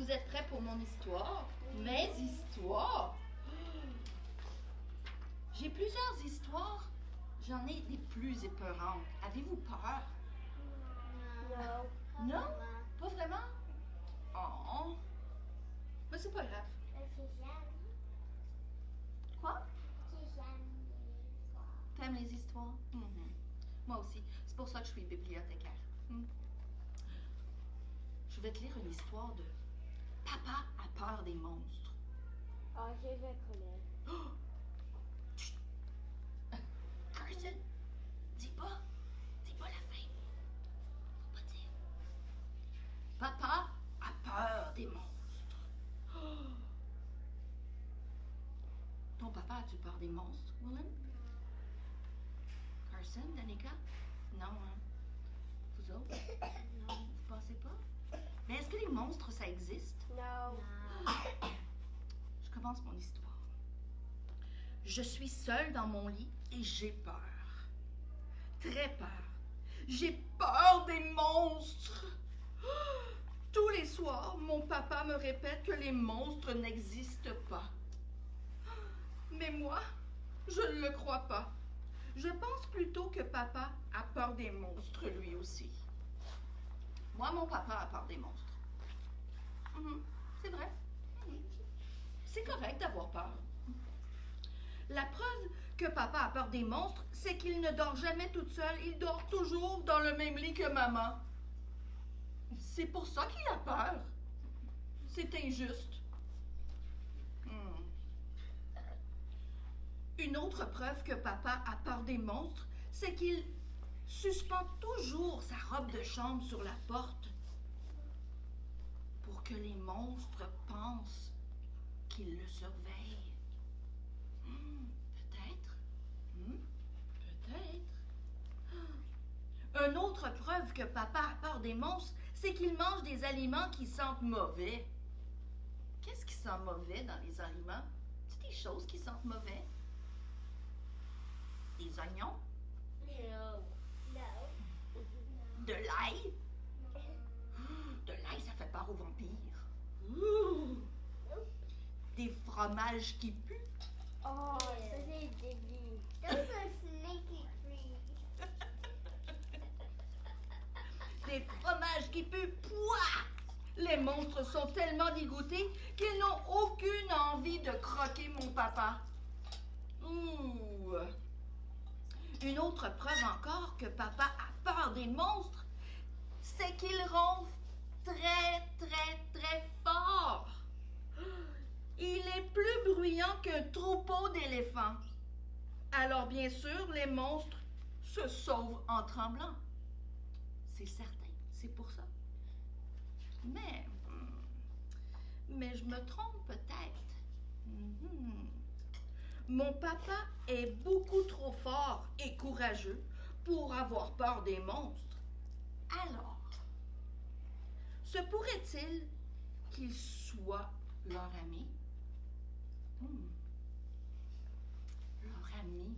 vous êtes prêts pour mon histoire? Mes histoires? J'ai plusieurs histoires. J'en ai des plus épeurantes. Avez-vous peur? Non. Non? Pas vraiment? Oh. Mais c'est pas grave. Quoi? T'aimes les histoires? Moi aussi. C'est pour ça que je suis bibliothécaire. Je vais te lire une histoire de Papa a peur des monstres. Ah, je vais connaître. Oh! Chut! Carson, dis pas la fin. Faut pas dire. Papa a peur des monstres. Oh! Ton papa a-tu peur des monstres, Willem? Carson, Danica? Non, hein? Vous autres? Non. Vous pensez pas? Mais est-ce que les monstres, ça existe? Non. Je commence mon histoire. Je suis seule dans mon lit et j'ai peur. Très peur. J'ai peur des monstres. Tous les soirs, mon papa me répète que les monstres n'existent pas. Mais moi, je ne le crois pas. Je pense plutôt que papa a peur des monstres lui aussi. Moi, mon papa a peur des monstres. C'est vrai. C'est correct d'avoir peur. La preuve que papa a peur des monstres, c'est qu'il ne dort jamais toute seule. Il dort toujours dans le même lit que maman. C'est pour ça qu'il a peur. C'est injuste. Une autre preuve que papa a peur des monstres, c'est qu'il suspend toujours sa robe de chambre sur la porte pour que les monstres pensent qu'il le surveille. Peut-être. Peut-être. Une autre preuve que papa a peur des monstres, c'est qu'il mange des aliments qui sentent mauvais. Qu'est-ce qui sent mauvais dans les aliments? C'est des choses qui sentent mauvais. Des oignons? Non. De l'ail? De l'ail, ça fait peur aux vampires. Des fromages qui puent. Oh, ça c'est débile. Those are snaky trees. Des fromages qui puent. Pouah! Les monstres sont tellement dégoûtés qu'ils n'ont aucune envie de croquer mon papa. Une autre preuve encore que papa a peur des monstres, c'est qu'il ronfle très, très, très fort. Il est plus bruyant qu'un troupeau d'éléphants. Alors bien sûr, les monstres se sauvent en tremblant. C'est certain, c'est pour ça. Mais je me trompe peut-être. Mon papa est beaucoup trop fort et courageux pour avoir peur des monstres. Alors, se pourrait-il qu'il soit leur ami? Leur ami?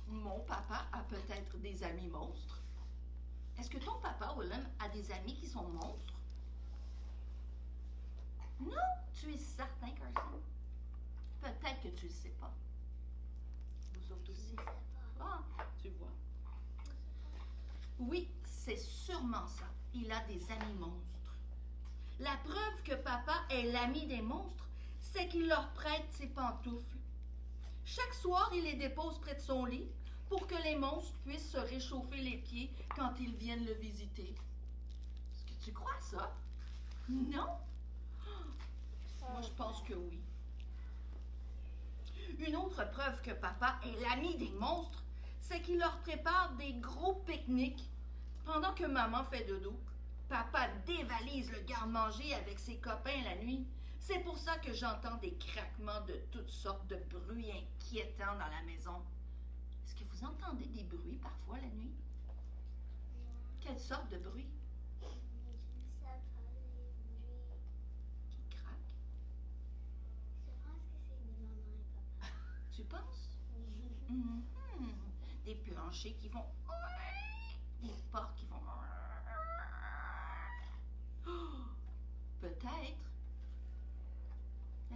Mon papa a peut-être des amis monstres. Est-ce que ton papa, Willem, a des amis qui sont monstres? Non, tu es certain, Carson? Peut-être que tu ne le sais pas. Vous autres aussi? Ah, tu vois. Oui, c'est sûrement ça. Il a des amis monstres. La preuve que papa est l'ami des monstres, c'est qu'il leur prête ses pantoufles. Chaque soir, il les dépose près de son lit pour que les monstres puissent se réchauffer les pieds quand ils viennent le visiter. Est-ce que tu crois ça? Non? Moi, je pense que oui. Une autre preuve que papa est l'ami des monstres, c'est qu'il leur prépare des gros pique-niques. Pendant que maman fait dodo, papa dévalise le garde-manger avec ses copains la nuit. C'est pour ça que j'entends des craquements de toutes sortes de bruits inquiétants dans la maison. Est-ce que vous entendez des bruits parfois la nuit? Quelle sorte de bruit? Qui craquent? Je pense que c'est de maman et papa. Tu penses? Des planchers qui font... Des portes qui font...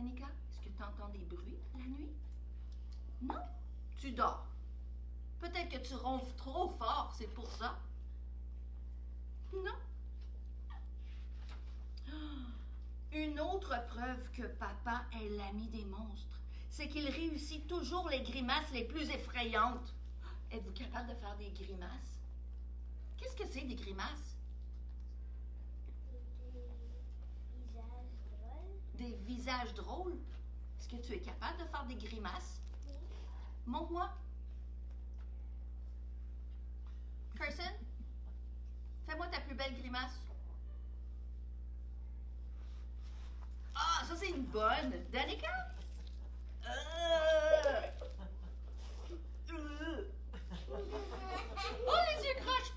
Danica, est-ce que tu entends des bruits la nuit? Non? Tu dors. Peut-être que tu ronfles trop fort, c'est pour ça. Non? Une autre preuve que papa est l'ami des monstres, c'est qu'il réussit toujours les grimaces les plus effrayantes. Êtes-vous capable de faire des grimaces? Qu'est-ce que c'est des grimaces? Des visages drôles. Des visages drôles? Est-ce que tu es capable de faire des grimaces? Oui. Montre-moi. Carson, fais-moi ta plus belle grimace. Ah, ça c'est une bonne. Danica? Oh, les yeux croches!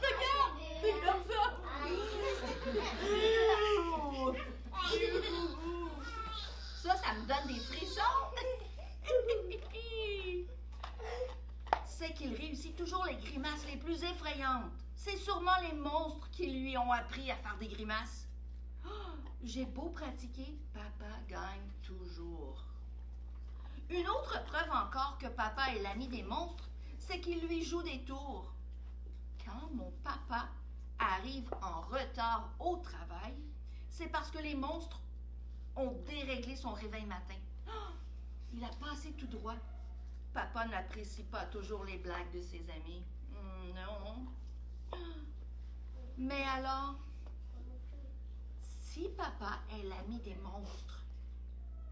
Regarde! C'est comme ça! Ça me donne des frissons! C'est qu'il réussit toujours les grimaces les plus effrayantes. C'est sûrement les monstres qui lui ont appris à faire des grimaces. Oh, j'ai beau pratiquer, papa gagne toujours. Une autre preuve encore que papa est l'ami des monstres, c'est qu'il lui joue des tours. Quand mon papa arrive en retard au travail, c'est parce que les monstres ont déréglé son réveil matin. Oh, il a passé tout droit. Papa n'apprécie pas toujours les blagues de ses amis. Non. Mais alors, si papa est l'ami des monstres,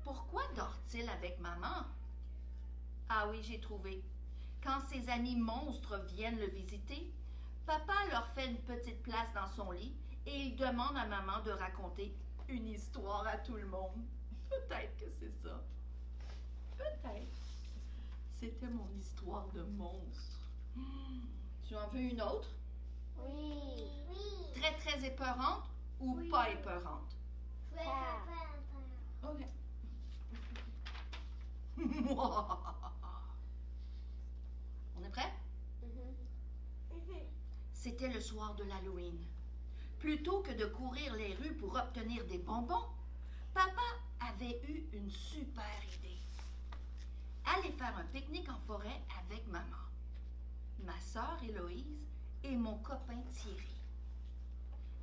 pourquoi dort-il avec maman? Ah oui, j'ai trouvé. Quand ses amis monstres viennent le visiter, papa leur fait une petite place dans son lit et il demande à maman de raconter une histoire à tout le monde. Peut-être que c'est ça. Peut-être. C'était mon histoire de monstre. Tu en veux une autre? Oui. Oui. Très, très épeurante ou Oui. pas épeurante? Ok. On est prêt? C'était le soir de l'Halloween. Plutôt que de courir les rues pour obtenir des bonbons, papa avait eu une super idée. Aller faire un pique-nique en forêt avec maman, ma sœur Héloïse et mon copain Thierry.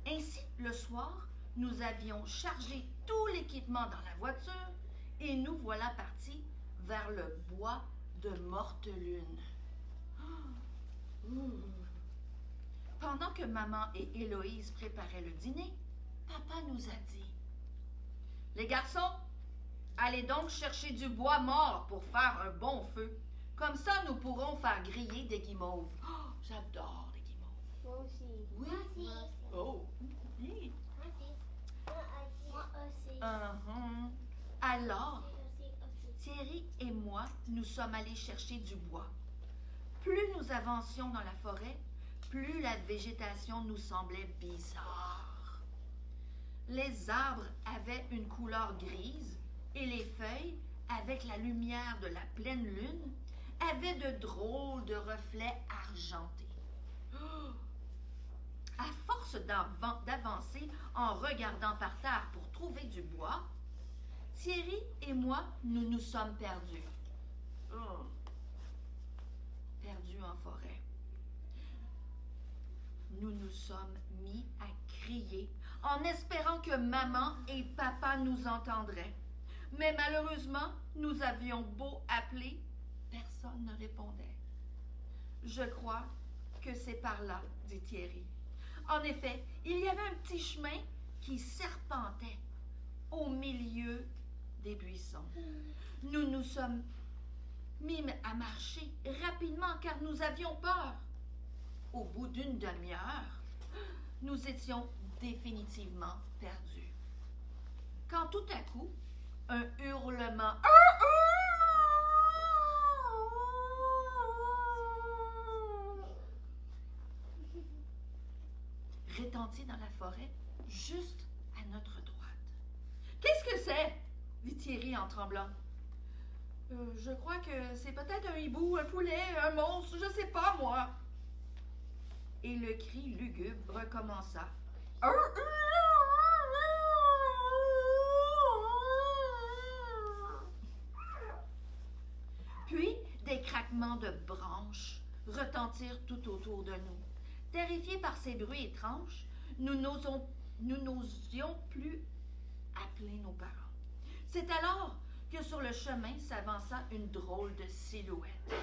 Ainsi, le soir, nous avions chargé tout l'équipement dans la voiture et nous voilà partis vers le bois de Mortelune. Pendant que maman et Héloïse préparaient le dîner, papa nous a dit: « Les garçons, allez donc chercher du bois mort pour faire un bon feu. Comme ça, nous pourrons faire griller des guimauves. Oh, j'adore les guimauves. » Moi aussi. Oui? Moi aussi. Oh, oui. Moi aussi. Moi aussi. Uh-huh. Alors, Aussi. Thierry et moi, nous sommes allés chercher du bois. Plus nous avancions dans la forêt, plus la végétation nous semblait bizarre. Les arbres avaient une couleur grise et les feuilles, avec la lumière de la pleine lune, avaient de drôles de reflets argentés. Oh! À force d'avancer en regardant par terre pour trouver du bois, Thierry et moi, nous nous sommes perdus. Oh. Perdus en forêt. Nous nous sommes mis à crier en espérant que maman et papa nous entendraient. Mais malheureusement, nous avions beau appeler, personne ne répondait. Je crois que c'est par là, dit Thierry. En effet, il y avait un petit chemin qui serpentait au milieu des buissons. Nous nous sommes mis à marcher rapidement car nous avions peur. Au bout d'une demi-heure, nous étions définitivement perdus. Quand tout à coup, un hurlement retentit dans la forêt, juste à notre droite. « Qu'est-ce que c'est? » dit Thierry en tremblant. Je crois que c'est peut-être un hibou, un poulet, un monstre, je sais pas moi. » Et le cri lugubre recommença. craquements de branches retentirent tout autour de nous. Terrifiés par ces bruits étranges, nous n'osions plus appeler nos parents. C'est alors que sur le chemin s'avança une drôle de silhouette.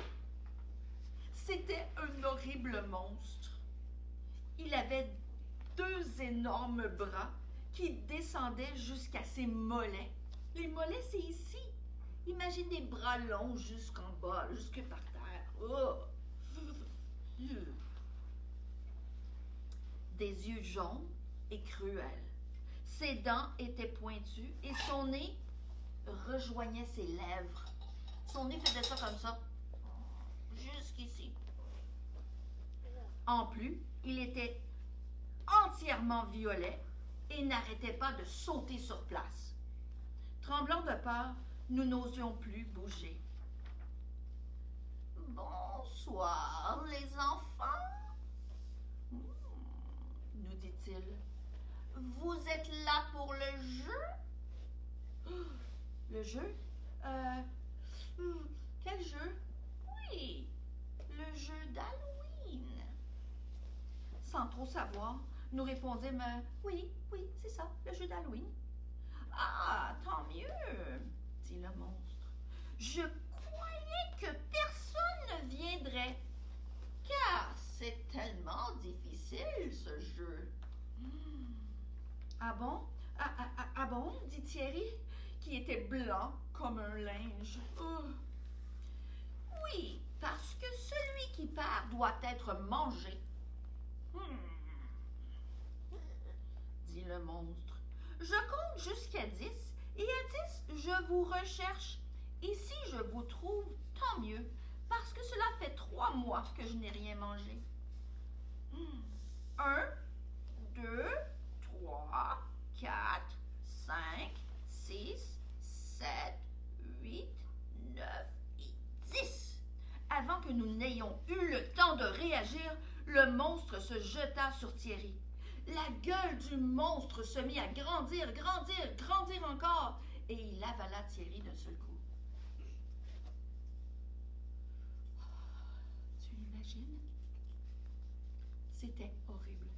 C'était un horrible monstre. Il avait 2 énormes bras qui descendaient jusqu'à ses mollets. Les mollets, c'est ici. Imagine des bras longs jusqu'en bas, jusque par terre. Oh! Des yeux jaunes et cruels. Ses dents étaient pointues et son nez rejoignait ses lèvres. Son nez faisait ça comme ça, jusqu'ici. En plus, il était entièrement violet et n'arrêtait pas de sauter sur place. Tremblant de peur, nous n'osions plus bouger. « Bonsoir, les enfants, nous dit-il. Vous êtes là pour le jeu? Le jeu? Quel jeu? Oui, le jeu d'Halloween. Sans trop savoir, nous répondîmes oui, c'est ça, le jeu d'Halloween. Ah, tant mieux, dit le monstre. Je croyais que personne ne viendrait, car c'est tellement difficile ce jeu. Ah bon? Ah bon? Dit Thierry, qui était blanc comme un linge. Oui, parce que celui qui perd doit être mangé. Dit le monstre. Je compte jusqu'à 10 et à 10, je vous recherche. Et si je vous trouve, tant mieux, parce que cela fait 3 mois que je n'ai rien mangé. 1, 2, 3, 4, 5, 6, 7, 8, 9 et 10. Avant que nous n'ayons eu le temps de réagir, le monstre se jeta sur Thierry. La gueule du monstre se mit à grandir encore, et il avala Thierry d'un seul coup. Tu imagines? C'était horrible.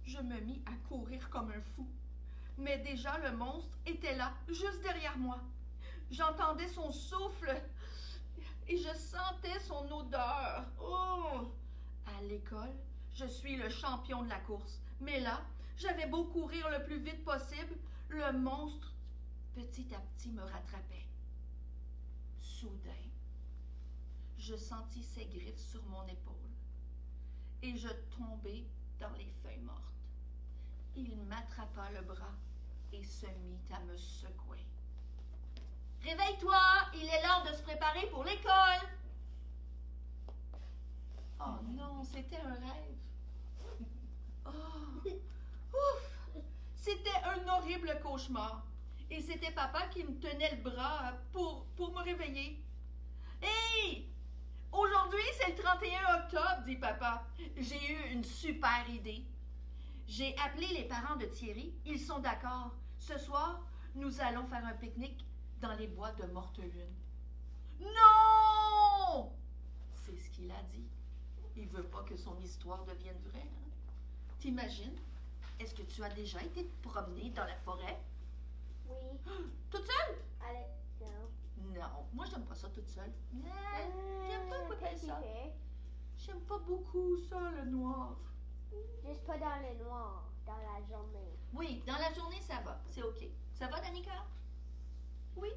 Je me mis à courir comme un fou, mais déjà le monstre était là, juste derrière moi. J'entendais son souffle et je sentais son odeur. Oh! À l'école, je suis le champion de la course. Mais là, j'avais beau courir le plus vite possible, le monstre, petit à petit, me rattrapait. Soudain, je sentis ses griffes sur mon épaule et je tombai dans les feuilles mortes. Il m'attrapa le bras et se mit à me secouer. « Réveille-toi, il est l'heure de se préparer pour l'école! » Oh non, c'était un rêve. Oh, ouf! C'était un horrible cauchemar. Et c'était papa qui me tenait le bras pour me réveiller. « Hey! Aujourd'hui, c'est le 31 octobre, dit papa. J'ai eu une super idée. J'ai appelé les parents de Thierry. Ils sont d'accord. Ce soir, nous allons faire un pique-nique dans les bois de Mortelune. » Non! C'est ce qu'il a dit. Il veut pas que son histoire devienne vraie. Hein? T'imagines? Est-ce que tu as déjà été te promener dans la forêt? Oui. Toute seule? Allez, non. Non, moi j'aime pas ça toute seule. J'aime pas beaucoup ça. J'aime pas beaucoup ça, le noir. Juste pas dans le noir, dans la journée. Oui, dans la journée ça va, c'est ok. Ça va, Danica? Oui,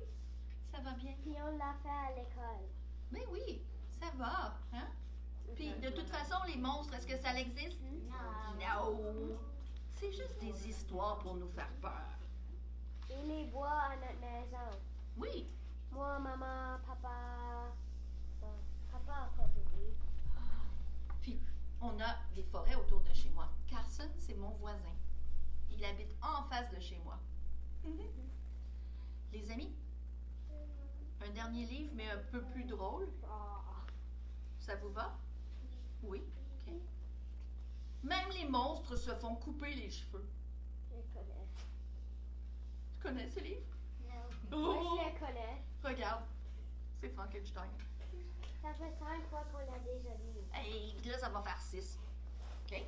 ça va bien. Puis on l'a fait à l'école. Mais oui, ça va, hein? Puis de toute façon, les monstres, est-ce que ça existe? Non. Non. C'est juste des histoires pour nous faire peur. Et les bois à notre maison. Oui. Moi, maman, papa. Bon, papa a pas venu. Puis, on a des forêts autour de chez moi. Carson, c'est mon voisin. Il habite en face de chez moi. Les amis, un dernier livre, mais un peu plus drôle. Ça vous va? Oui, ok. Même les monstres se font couper les cheveux. Je connais. Tu connais ce livre? Non. Oh! Moi, je le connais. Regarde, c'est Frankenstein. Ça fait 5 fois qu'on l'a déjà lu. Et là, ça va faire 6. OK?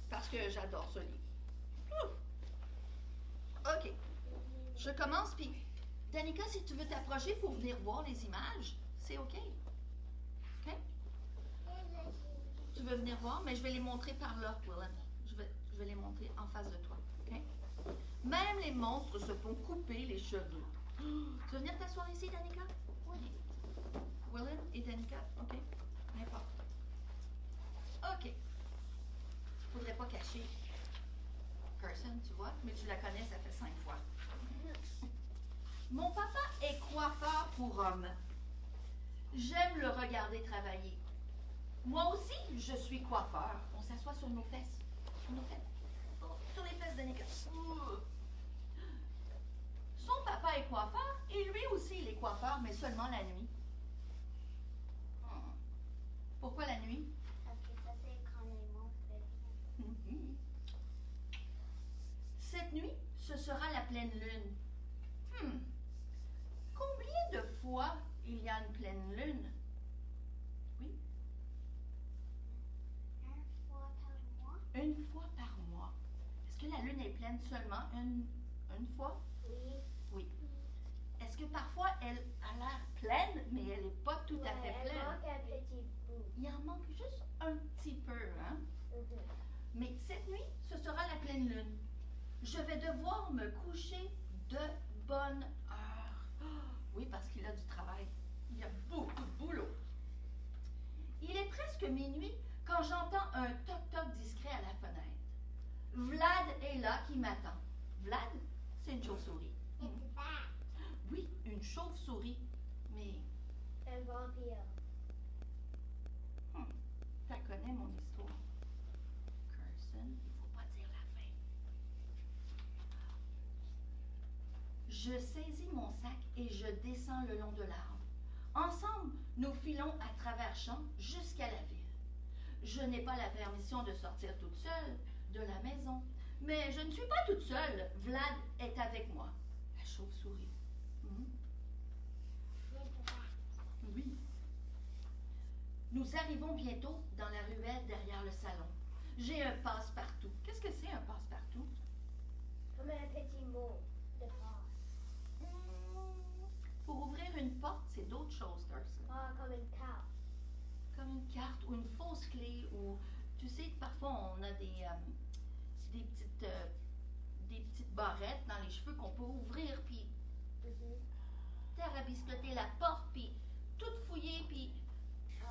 Parce que j'adore ce livre. Ouf. OK. Je commence, puis Danica, si tu veux t'approcher, il faut venir voir les images. C'est OK. OK? Tu veux venir voir, mais je vais les montrer par là, Willem. Je vais les montrer en face de toi. OK? Même les monstres se font couper les cheveux. Tu veux venir t'asseoir ici, Danica? Oui. Willem et Danica? OK. N'importe. OK. Faudrait pas cacher Carson, tu vois, mais tu la connais, ça fait 5 fois. Mon papa est coiffeur pour hommes. J'aime le regarder travailler. Moi aussi, je suis coiffeur. On s'assoit sur nos fesses. Sur nos fesses. Oh, sur les fesses d'Annika. Son papa est coiffeur et lui aussi il est coiffeur, mais seulement la nuit. Pourquoi la nuit? Parce que ça, c'est quand les monstres viennent. Cette nuit, ce sera la pleine lune. Combien de fois il y a une pleine lune? Oui? Une fois par mois? Une fois par mois. Est-ce que la lune est pleine seulement une fois? Oui. Oui. Est-ce que parfois elle a l'air pleine, mais elle n'est pas tout à fait Elle pleine? manque un petit bout. Il en manque juste un petit peu, hein? Mais cette nuit, ce sera la pleine lune. Je vais devoir me coucher de bonne heure. Oui, parce qu'il a du travail. Il y a beaucoup de boulot. Il est presque minuit quand j'entends un toc-toc discret à la fenêtre. Vlad est là qui m'attend. Vlad, c'est une chauve-souris. Oui, une chauve-souris. Mais, Un vampire. tu connais mon histoire. Carson, il faut pas dire la fin. Je saisis mon sac et je descends le long de l'arbre. Ensemble, nous filons à travers champs jusqu'à la ville. Je n'ai pas la permission de sortir toute seule de la maison. Mais je ne suis pas toute seule. Vlad est avec moi. La chauve-souris. Oui. Nous arrivons bientôt dans la ruelle derrière le salon. J'ai un passe-partout. Qu'est-ce que c'est un passe-partout? Comme un petit mot de passe. Pour ouvrir une porte, c'est d'autres choses, Carson. Ah, comme une carte. Comme une carte ou une fausse clé ou tu sais parfois on a des petites barrettes dans les cheveux qu'on peut ouvrir puis tarabiscoter la porte puis tout fouiller puis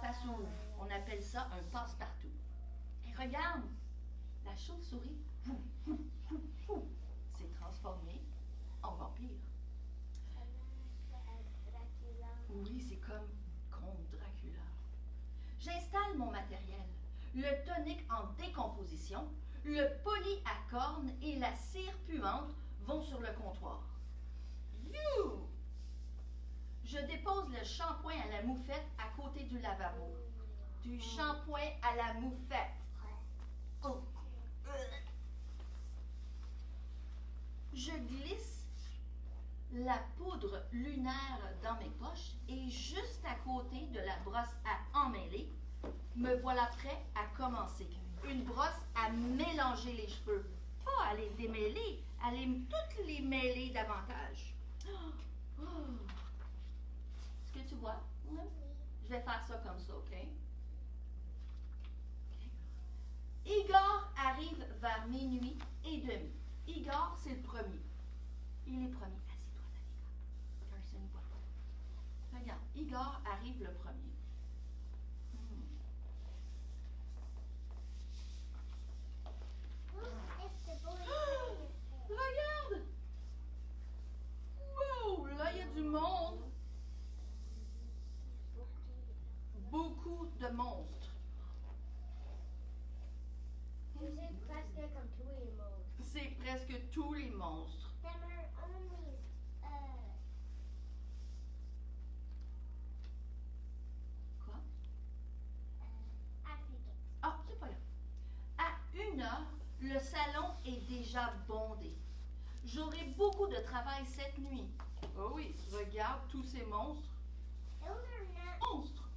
ça s'ouvre. On appelle ça un passe-partout. Et regarde, la chauve-souris s'est transformée en vampire. Oui, c'est comme Comte Dracula. J'installe mon matériel. Le tonique en décomposition, le poli à cornes et la cire puante vont sur le comptoir. You! Je dépose le shampoing à la moufette à côté du lavabo. Du shampoing à la moufette. Oh. Je glisse la poudre lunaire dans mes poches et juste à côté de la brosse à emmêler, me voilà prêt à commencer. Une brosse à mélanger les cheveux. Pas à les démêler, à toutes les mêler davantage. Est-ce que tu vois? Oui. Je vais faire ça comme ça, OK? Igor arrive vers minuit et demi. Igor, c'est le premier. Il est premier. Assieds-toi, Danica. Carson voit. Regarde, Igor arrive le premier. Regarde! Wow! Là, il y a du monde. Beaucoup de monstres. C'est presque comme tous les mots. C'est presque tous les monstres. Quoi? Ah, c'est pas grave. À 1 heure, le salon est déjà bondé. J'aurai beaucoup de travail cette nuit. Oh oui, regarde tous ces monstres. Monstres!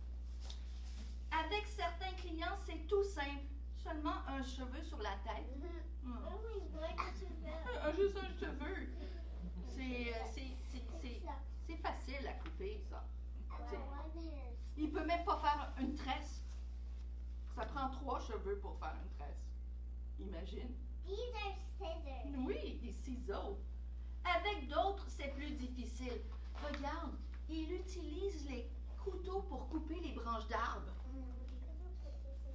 Avec certains clients, c'est tout simple. Seulement un cheveu sur la tête. Oh my god, qu'est-ce que tu fais? Juste un cheveu. C'est facile à couper, ça. Il peut même pas faire une tresse. Ça prend 3 cheveux pour faire une tresse. Imagine. These are scissors. Oui, des ciseaux. Avec d'autres, c'est plus difficile. Regarde, il utilise les couteaux pour couper les branches d'arbres.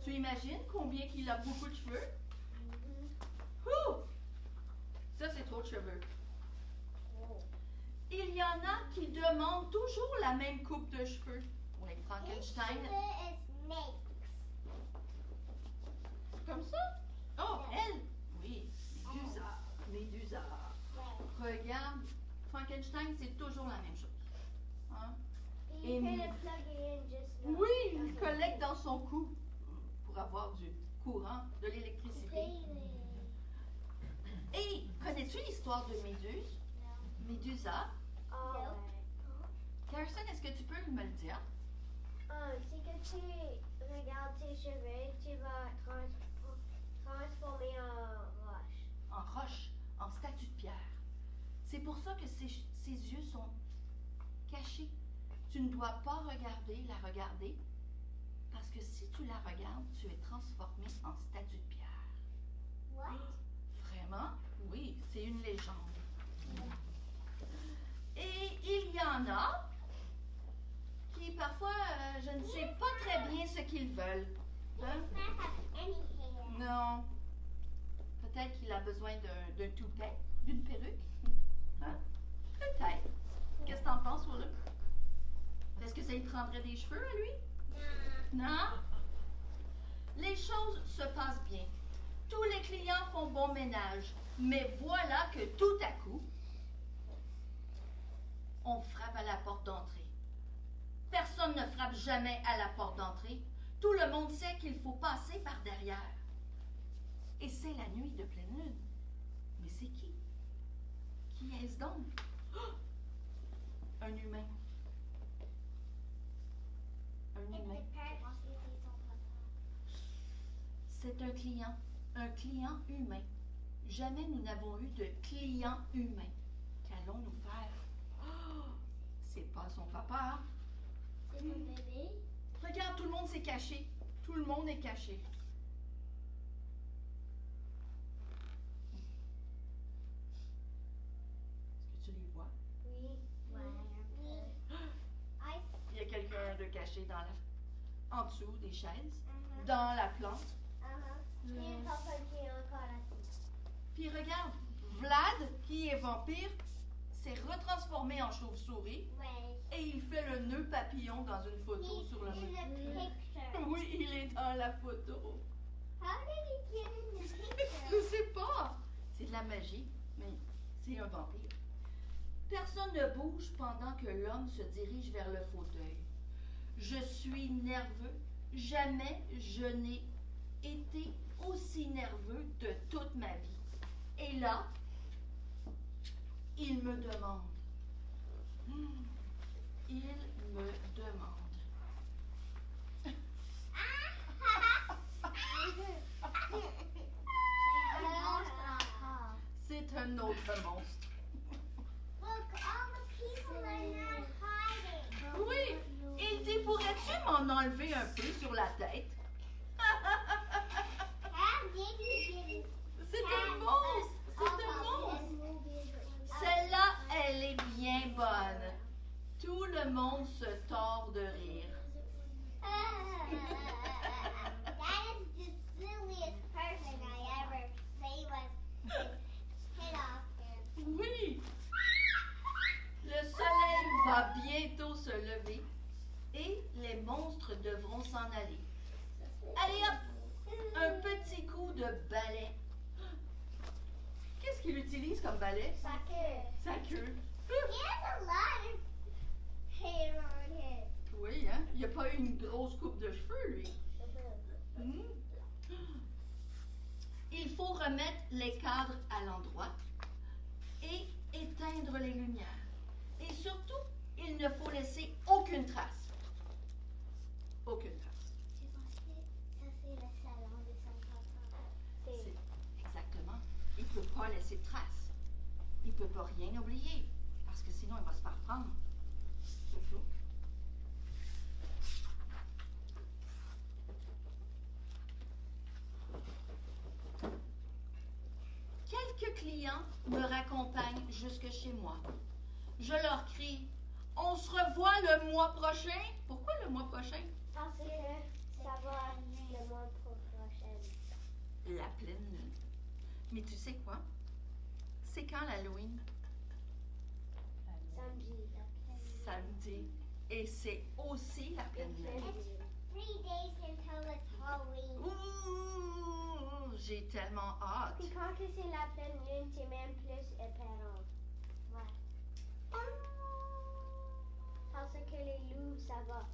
Tu imagines combien qu'il a beaucoup de cheveux? Ouh! Ça, c'est trop de cheveux. Il y en a qui demandent toujours la même coupe de cheveux. Oui, Frankenstein. Comme ça? Oh, elle? Oui, Médusa. Médusa. Regarde, Frankenstein, c'est toujours la même chose. Hein? Et oui, il collecte dans son cou pour avoir du courant, de l'électricité. Et connais-tu l'histoire de Méduse? Médusa? Carson, est-ce que tu peux me le dire? Si que tu regardes tes cheveux, tu vas transformer en roche. En roche, en statue de pierre. C'est pour ça que ses yeux sont cachés. Tu ne dois pas la regarder, parce que si tu la regardes, tu es transformé en statue de pierre. What? Vraiment? Oui, c'est une légende. Et il y en a qui parfois, je ne sais pas très bien ce qu'ils veulent. Hein? Non. Peut-être qu'il a besoin d'un toupet, d'une perruque. Hein? Peut-être. Qu'est-ce que t'en penses, Willa? Est-ce que ça lui prendrait des cheveux à lui? Non? Les choses se passent bien. Tous les clients font bon ménage. Mais voilà que tout à coup, on frappe à la porte d'entrée. Personne ne frappe jamais à la porte d'entrée. Tout le monde sait qu'il faut passer par derrière. Et c'est la nuit de pleine lune. Mais c'est qui? Qui est-ce donc? Oh! Un humain. Un humain. C'est un client humain. Jamais nous n'avons eu de client humain. Qu'allons-nous faire? Oh! C'est pas son papa. C'est mon bébé. Regarde, tout le monde s'est caché. Tout le monde est caché. Est-ce que tu les vois? Oui. Il y a quelqu'un de caché en dessous des chaises, dans la plante. Il y a un papa qui est encore assis. Puis regarde, Vlad, qui est vampire, s'est retransformé en chauve-souris Ouais. et il fait le nœud papillon dans une photo sur le In mur. the picture. Oui, il est dans la photo. How did he get in the Je picture? sais pas. C'est de la magie, mais c'est un vampire. Personne ne bouge pendant que l'homme se dirige vers le fauteuil. Je suis nerveux. Jamais je n'ai été aussi nerveux de toute ma vie. Et là, il me demande. Il me demande. C'est un autre monstre. Look, all the people are not hiding. Oui, il dit, pourrais-tu m'en enlever un peu sur la tête? How did he get in? C'est un monstre, c'est un monstre. Celle-là, elle est bien bonne. Tout le monde se tord de rire. That is the silliest person I ever say was hit off him. Oui, le soleil va bientôt se lever et les monstres devront s'en aller. Allez hop, un petit coup de balai. Qu'est-ce qu'il utilise comme balai? Sa queue. Sa queue. He has a lot of hair on him. Oui, hein? Il n'a pas eu une grosse coupe de cheveux, lui. Hmm. Il faut remettre les cadres à l'endroit et éteindre les lumières. Et surtout, il ne faut laisser aucune trace. Aucune trace. peut pas rien oublier, parce que sinon il va se faire prendre. C'est tout. Quelques clients me raccompagnent jusque chez moi. Je leur crie « On se revoit le mois prochain ». Pourquoi le mois prochain? Parce que ça va le mois prochain. La pleine lune. Mais tu sais quoi? C'est quand l'Halloween? Samedi. Samedi. Et c'est aussi la pleine lune. It's 3 days until it's Halloween. Ouh, j'ai tellement hâte. Puis quand que c'est la pleine lune, c'est même plus épeurant. Ouais. Parce que les loups, ça va.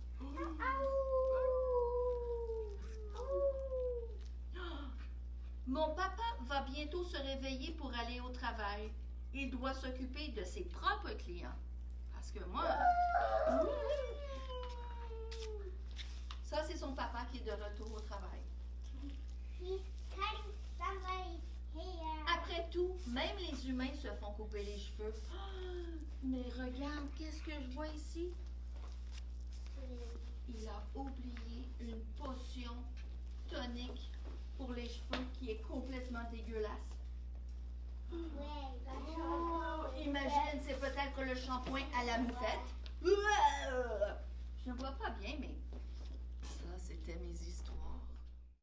Mon papa va bientôt se réveiller pour aller au travail. Il doit s'occuper de ses propres clients. Parce que moi... Ça, c'est son papa qui est de retour au travail. He's cutting somebody's hair. Après tout, même les humains se font couper les cheveux. Mais regarde, qu'est-ce que je vois ici? Il a oublié une potion tonique pour les cheveux qui est complètement dégueulasse. Ouais, Oh, imagine, c'est peut-être le shampoing à la moufette.